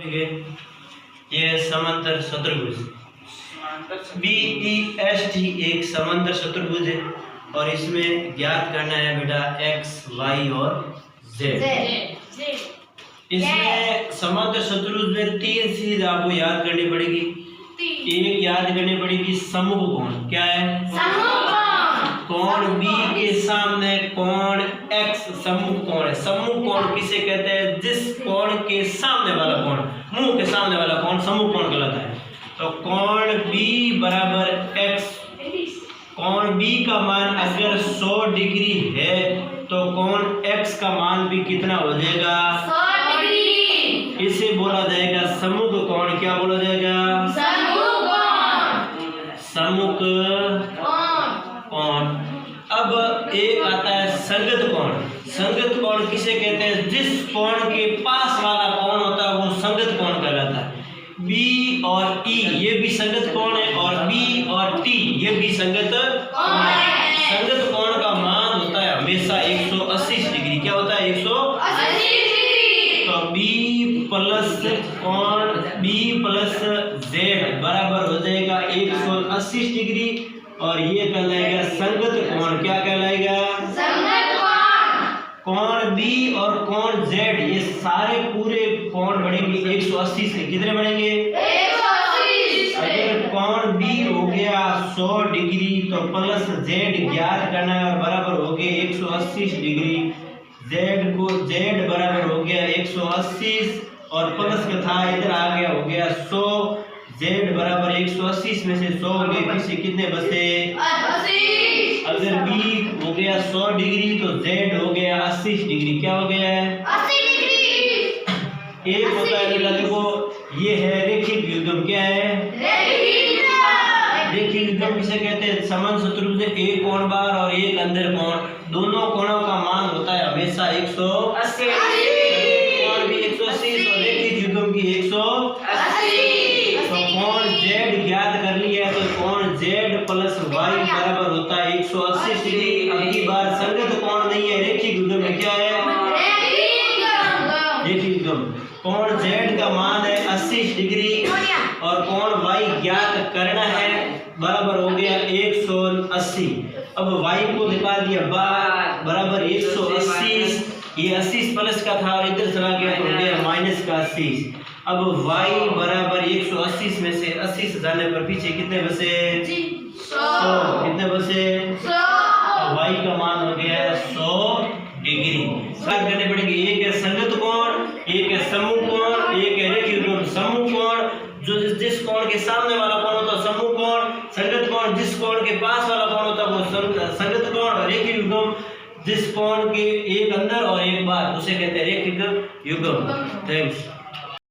ये समांतर चतुर्भुज BEST एक समांतर चतुर्भुज है और इसमें ज्ञात करना है बेटा x, y और z। इसमें समांतर चतुर्भुज में तीन चीज आपको याद करनी पड़ेगी। एक याद करनी पड़ेगी समूह कोण। क्या है? कोण B के सामने कोण x समूह कोण है। समूह कोण किसे कहते हैं? जिस कोण के सामने वाला कोण, मुंह के सामने वाला कोण समूह कोण कहलाता है। तो कोण B बराबर x, कोण B का मान अगर 100 डिग्री है तो कोण x का मान भी कितना हो जाएगा? 100 डिग्री। इसे बोला जाएगा सम्मुख कोण। क्या बोला जाएगा? सम्मुख कोण। अब एक आता है संगत कोण। संगत कोण किसे कहते हैं? जिस कोण के पास वाला कोण होता है वो संगत कोण कहलाता है। B और E ये भी संगत कोण है और B और T ये भी संगत कोण है। संगत कोण का मान होता है हमेशा 180 डिग्री। क्या होता है? 180 डिग्री। तो B प्लस Z बराबर हो जाएगा 180 डिग्री और ये कहलाएगा संगत कोण। क्या कहलाएगा? संगत कोण। कोण B और कोण Z ये सारे पूरे कोण बढ़ेंगे 180 से। कितने बढ़ेंगे? 180। अगर कोण B हो गया 100 डिग्री तो प्लस Z ज्ञात करना है और बराबर हो गए 180 डिग्री। Z बराबर हो गया 180 और प्लस का था इधर आ गया हो गया 100। Z बराबर 180 में से 100 हो गए, पीछे कितने बचे? 80। अगर B हो गया 100 डिग्री तो Z हो गया 80 डिग्री। क्या हो गया है? 80 डिग्री। एक होता है बेटा देखो ये है रेखिक युग्म। क्या है? रेखिक युग्म किसे कहते हैं? समान चतुर्भुज से एक कोण बाहर और एक अंदर कोण, दोनों कोणों का मान होता है हमेशा 180। कोण भी 180 और रेखिक युग्म की 180। तो कोण Z ज्ञात कर लिया है तो कोण Z प्लस Y बराबर होता है 180 डिग्री। अगली बार संगत कोण नहीं है, रेखिक युग्म में। क्या है? रेखिक युग्म। कोण Z का मान है 80 डिग्री और कोण Y ज्ञात करना है, बराबर हो गया 180। अब Y को निकाल दिया बराबर 180। ये 80 प्लस का था और इधर चला गया तो हो गया माइनस का 80। अब Y बराबर 180 में से 80 से जाने पर पीछे कितने बचे? 100। कितने बचे? 100। Y का मान हो गया 100 डिग्री। याद करने पड़ेगी एक है संगत कोण, एक है समूह कोण, एक है रेखिक कोण। समूह कोण जो जिस कोण के सामने वाला कोण होता है समूह कोण। संगत कोण जिस कोण के पास वाला कोण होता है वो संगत कोण। और रेखिक युग्म जिस कोण के एक अंदर और एक बाहर उसे कहते हैं रेखिक युग्म। थैंक्स।